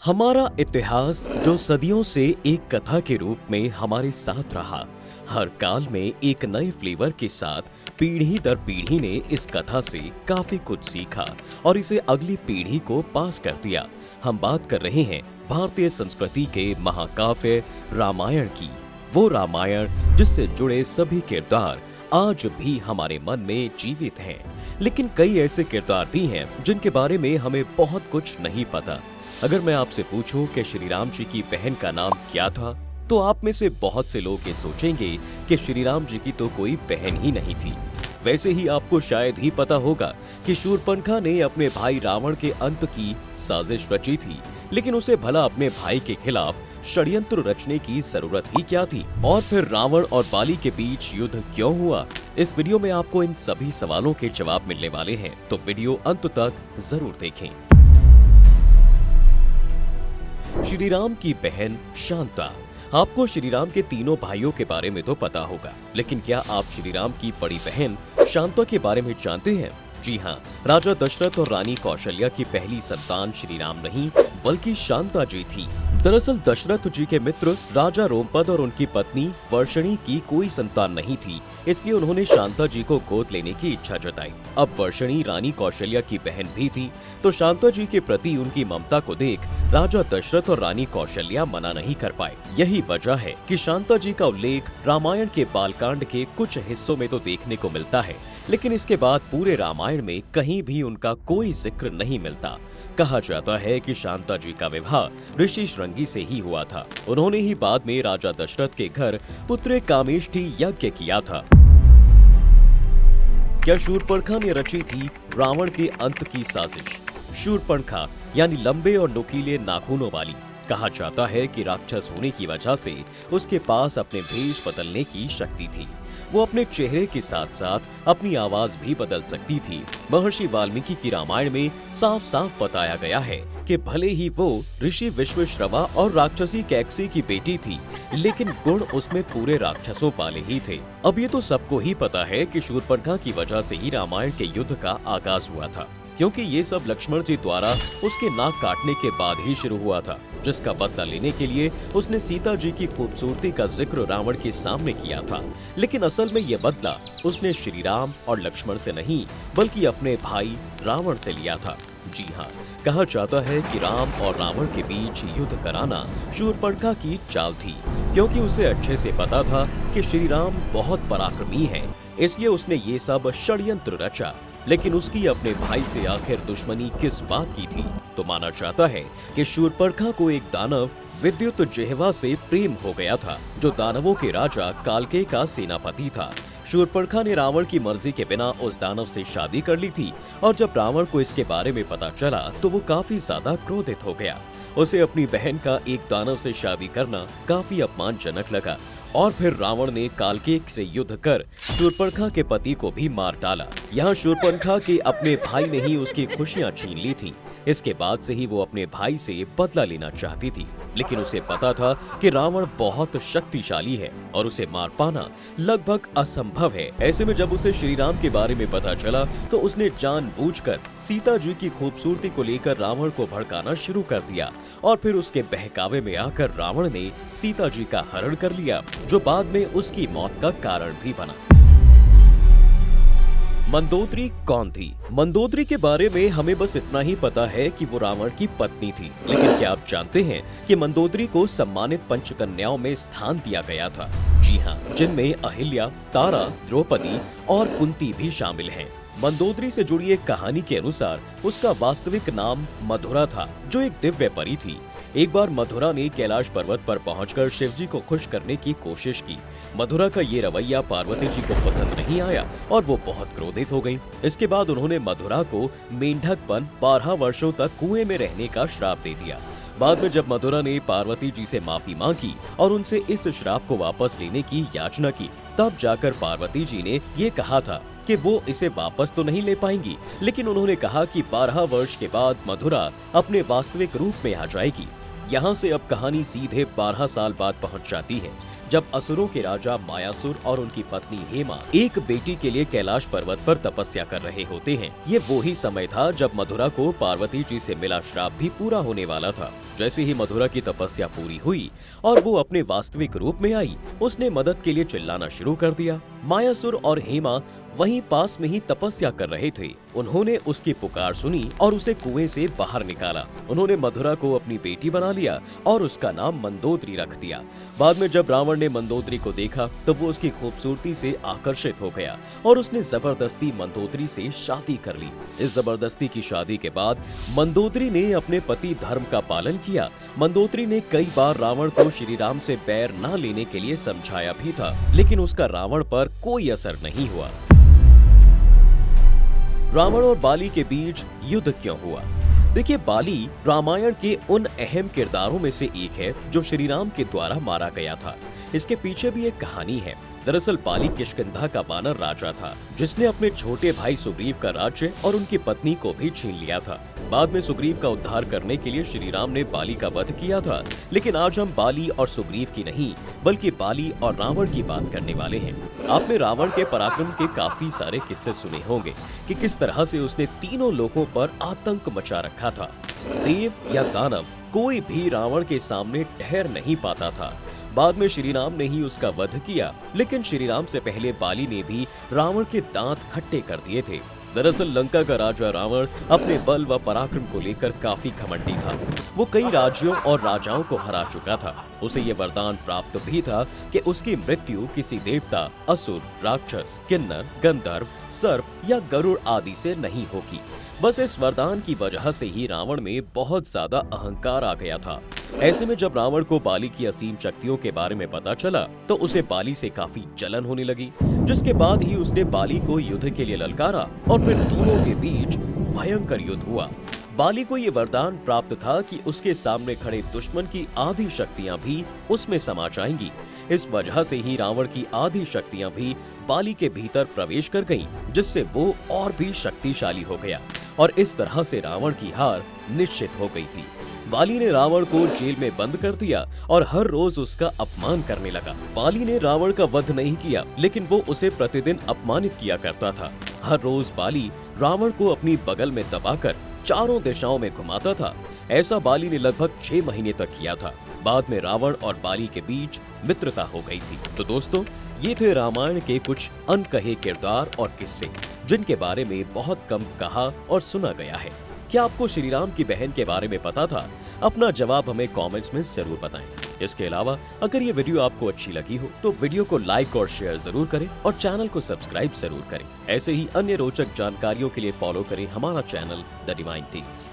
हमारा इतिहास जो सदियों से एक कथा के रूप में हमारे साथ रहा, हर काल में एक नए फ्लेवर के साथ पीढ़ी दर पीढ़ी ने इस कथा से काफी कुछ सीखा और इसे अगली पीढ़ी को पास कर दिया। हम बात कर रहे हैं भारतीय संस्कृति के महाकाव्य रामायण की। वो रामायण जिससे जुड़े सभी किरदार आज भी हमारे मन में जीवित हैं। लेकिन कई ऐसे किरदार भी हैं जिनके बारे में हमें बहुत कुछ नहीं पता। अगर मैं आपसे पूछूं कि श्री राम जी की बहन का नाम क्या था, तो आप में से बहुत से लोग ये सोचेंगे कि श्री राम जी की तो कोई बहन ही नहीं थी। वैसे ही आपको शायद ही पता होगा कि शूरपणखा ने अपने भाई रावण के अंत की साजिश रची थी, लेकिन उसे भला अपने भाई के खिलाफ षड्यंत्र रचने की जरूरत ही क्या थी? और फिर रावण और बाली के बीच युद्ध क्यों हुआ? इस वीडियो में आपको इन सभी सवालों के जवाब मिलने वाले हैं, तो वीडियो अंत तक जरूर देखें। श्री राम की बहन शांता। आपको श्री राम के तीनों भाइयों के बारे में तो पता होगा, लेकिन क्या आप श्री राम की बड़ी बहन शांता के बारे में जानते हैं? जी हाँ, राजा दशरथ और रानी कौशल्या की पहली संतान श्री राम नहीं बल्कि शांता जी थी। दरअसल दशरथ जी के मित्र राजा रोमपद और उनकी पत्नी वर्षणी की कोई संतान नहीं थी, इसलिए उन्होंने शांता जी को गोद लेने की इच्छा जताई। अब वर्षणी रानी कौशल्या की बहन भी थी, तो शांता जी के प्रति उनकी ममता को देख राजा दशरथ और रानी कौशल्या मना नहीं कर पाए। यही वजह है कि शांता जी का उल्लेख रामायण के बालकांड के कुछ हिस्सों में तो देखने को मिलता है, लेकिन इसके बाद पूरे रामायण में कहीं भी उनका कोई जिक्र नहीं मिलता। कहा जाता है कि शांता जी का विवाह ऋषि श्रृंगी से ही हुआ था। उन्होंने ही बाद में राजा दशरथ के घर पुत्र कामेष्ठी यज्ञ किया था। क्या शूरपणखा ने रची थी रावण के अंत की साजिश? शूरपणखा यानी लंबे और नुकीले नाखूनों वाली। कहा जाता है कि राक्षस होने की वजह से उसके पास अपने भेष बदलने की शक्ति थी। वो अपने चेहरे के साथ साथ अपनी आवाज भी बदल सकती थी। महर्षि वाल्मीकि की रामायण में साफ साफ बताया गया है कि भले ही वो ऋषि विश्वश्रवा और राक्षसी कैकसी की बेटी थी, लेकिन गुण उसमें पूरे राक्षसों वाले ही थे। अब ये तो सबको ही पता है कि शूरपणखा की वजह से ही रामायण के युद्ध का आगाज हुआ था, क्योंकि ये सब लक्ष्मण जी द्वारा उसके नाक काटने के बाद ही शुरू हुआ था, जिसका बदला लेने के लिए उसने सीता जी की खूबसूरती का जिक्र रावण के सामने किया था। लेकिन असल में ये बदला उसने श्री राम और लक्ष्मण से नहीं बल्कि अपने भाई रावण से लिया था। जी हाँ, कहा जाता है कि राम और रावण के बीच युद्ध कराना शूरपणखा की चाल थी, क्योंकि उसे अच्छे से पता था कि श्री राम बहुत पराक्रमी है, इसलिए उसने ये सब षड्यंत्र रचा। लेकिन उसकी अपने भाई से आखिर दुश्मनी किस बात की थी? तो माना जाता है कि शूरपणखा को एक दानव विद्युत जिह्वा से प्रेम हो गया था, जो दानवों के राजा कालकेय का सेनापति था। शूरपणखा ने रावण की मर्जी के बिना उस दानव से शादी कर ली थी, और जब रावण को इसके बारे में पता चला तो वो काफी ज्यादा क्रोधित हो गया। उसे अपनी बहन का एक दानव से शादी करना काफी अपमानजनक लगा, और फिर रावण ने कालकेय से युद्ध कर शूरपणखा के पति को भी मार डाला। यहाँ शूरपणखा के अपने भाई ने ही उसकी खुशियाँ छीन ली थी। इसके बाद से ही वो अपने भाई से बदला लेना चाहती थी, लेकिन उसे पता था कि रावण बहुत शक्तिशाली है और उसे मार पाना लगभग असंभव है। ऐसे में जब उसे श्री राम के बारे में पता चला तो उसने जानबूझकर सीता जी की खूबसूरती को लेकर रावण को भड़काना शुरू कर दिया, और फिर उसके बहकावे में आकर रावण ने सीता जी का हरण कर लिया, जो बाद में उसकी मौत का कारण भी बना। मंदोदरी कौन थी? मंदोदरी के बारे में हमें बस इतना ही पता है कि वो रावण की पत्नी थी, लेकिन क्या आप जानते हैं कि मंदोदरी को सम्मानित पंचकन्याओं में स्थान दिया गया था? जी हाँ, जिनमें अहिल्या, तारा, द्रौपदी और कुंती भी शामिल हैं। मंदोदरी से जुड़ी एक कहानी के अनुसार उसका वास्तविक नाम मधुरा था, जो एक दिव्य परी थी। एक बार मधुरा ने कैलाश पर्वत पर पहुंचकर शिवजी को खुश करने की कोशिश की। मधुरा का ये रवैया पार्वती जी को पसंद नहीं आया और वो बहुत क्रोधित हो गईं। इसके बाद उन्होंने मधुरा को मेंढकपन 12 वर्षों तक कुएं में रहने का श्राप दे दिया। बाद में जब मधुरा ने पार्वती जी से माफी मांगी और उनसे इस श्राप को वापस लेने की याचना की, तब जाकर पार्वती जी ने ये कहा था कि वो इसे वापस तो नहीं ले पाएंगी, लेकिन उन्होंने कहा कि 12 वर्ष के बाद मधुरा अपने वास्तविक रूप में आ जाएगी। यहाँ से अब कहानी सीधे 12 साल बाद पहुँच जाती है, जब असुरों के राजा मायासुर और उनकी पत्नी हेमा एक बेटी के लिए कैलाश पर्वत पर तपस्या कर रहे होते हैं। ये वो ही समय था जब मधुरा को पार्वती जी से मिला श्राप भी पूरा होने वाला था। जैसे ही मधुरा की तपस्या पूरी हुई और वो अपने वास्तविक रूप में आई, उसने मदद के लिए चिल्लाना शुरू कर दिया। मायासुर और हेमा वहीं पास में ही तपस्या कर रहे थे। उन्होंने उसकी पुकार सुनी और उसे कुएं से बाहर निकाला। उन्होंने मधुरा को अपनी बेटी बना लिया और उसका नाम मंदोदरी रख दिया। बाद में जब रावण ने मंदोदरी को देखा तो वो उसकी खूबसूरती से आकर्षित हो गया और उसने जबरदस्ती मंदोदरी से शादी कर ली। इस जबरदस्ती की शादी के बाद मंदोदरी ने अपने पति धर्म का पालन किया। मंदोदरी ने कई बार रावण को श्री राम से बैर न लेने के लिए समझाया भी था, लेकिन उसका रावण पर कोई असर नहीं हुआ। रावण और बाली के बीच युद्ध क्यों हुआ? देखिए, बाली रामायण के उन अहम किरदारों में से एक है जो श्री राम के द्वारा मारा गया था। इसके पीछे भी एक कहानी है। दरअसल बाली किष्किंधा का वानर राजा था, जिसने अपने छोटे भाई सुग्रीव का राज्य और उनकी पत्नी को भी छीन लिया था। बाद में सुग्रीव का उद्धार करने के लिए श्री राम ने बाली का वध किया था। लेकिन आज हम बाली और सुग्रीव की नहीं, बल्कि बाली और रावण की बात करने वाले हैं। आपने रावण के पराक्रम के काफी सारे किस्से सुने होंगे कि किस तरह से उसने तीनों लोगों पर आतंक मचा रखा था। देव या दानव, कोई भी रावण के सामने ठहर नहीं पाता था। बाद में श्री राम ने ही उसका वध किया, लेकिन श्री राम से पहले बाली ने भी रावण के दांत खट्टे कर दिए थे। दरअसल लंका का राजा रावण अपने बल व पराक्रम को लेकर काफी घमंडी था। वो कई राज्यों और राजाओं को हरा चुका था। उसे ये वरदान प्राप्त भी था कि उसकी मृत्यु किसी देवता, असुर, राक्षस, किन्नर, गंधर्व, सर्प या गरुड़ आदि से नहीं होगी। बस इस वरदान की वजह से ही रावण में बहुत ज्यादा अहंकार आ गया था। ऐसे में जब रावण को बाली की असीम शक्तियों के बारे में पता चला तो उसे बाली से काफी जलन होने लगी, जिसके बाद ही उसने बाली को युद्ध के लिए ललकारा और फिर दोनों के बीच भयंकर युद्ध हुआ। बाली को ये वरदान प्राप्त था कि उसके सामने खड़े दुश्मन की आधी शक्तियां भी उसमें समा जाएंगी। इस वजह से ही रावण की आधी शक्तियां भी बाली के भीतर प्रवेश कर गईं, जिससे वो और भी शक्तिशाली हो गया और इस तरह से रावण की हार निश्चित हो गई थी। बाली ने रावण को जेल में बंद कर दिया और हर रोज उसका अपमान करने लगा। बाली ने रावण का वध नहीं किया, लेकिन वो उसे प्रतिदिन अपमानित किया करता था। हर रोज बाली रावण को अपनी बगल में दबाकर चारों दिशाओं में घुमाता था। ऐसा बाली ने लगभग 6 महीने तक किया था। बाद में रावण और बाली के बीच मित्रता हो गई थी। तो दोस्तों, ये थे रामायण के कुछ अनकहे किरदार और किस्से, जिनके बारे में बहुत कम कहा और सुना गया है। क्या आपको श्री राम की बहन के बारे में पता था? अपना जवाब हमें कमेंट्स में जरूर बताएं। इसके अलावा अगर ये वीडियो आपको अच्छी लगी हो तो वीडियो को लाइक और शेयर जरूर करें और चैनल को सब्सक्राइब जरूर करें। ऐसे ही अन्य रोचक जानकारियों के लिए फॉलो करें हमारा चैनल द डिवाइन थिंग्स।